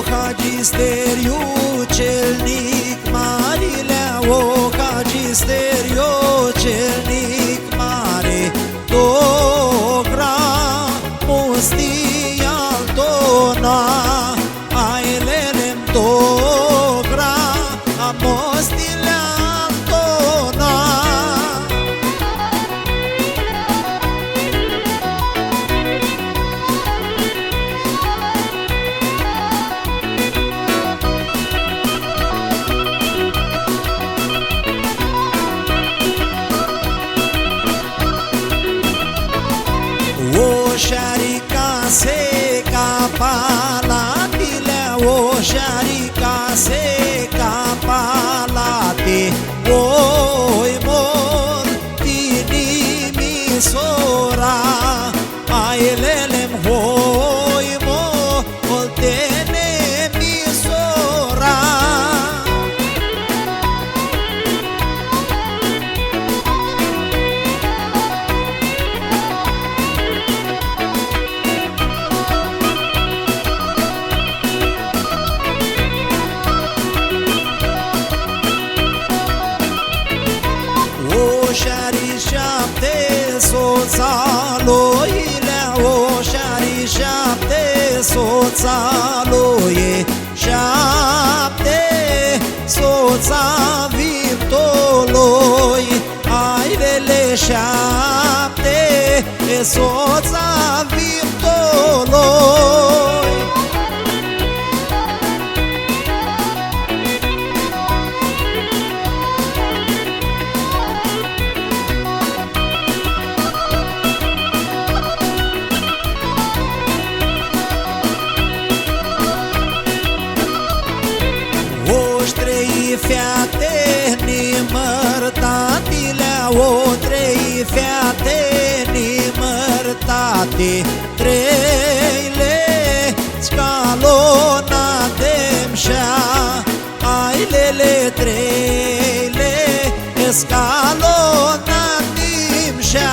Hagisteriu celnic marilea, o Hagisteriu celnic mare, do gramosti altona, ailelem do gramosti altona. Oșarica se capalatile, oșarica se capalate, oi mor tinimi sora, ailelem hoi mor tenemi sora. Oșari șapte soțaloile, oșari șapte soțaloie, șapte soța viptoloi, ailele șapte soța viptoloi. Trei fiate nimărtatile, o trei fiate nimărtate, treile scalonate-mșa, ailele treile scalonate-mșa.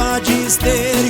Hagisteriu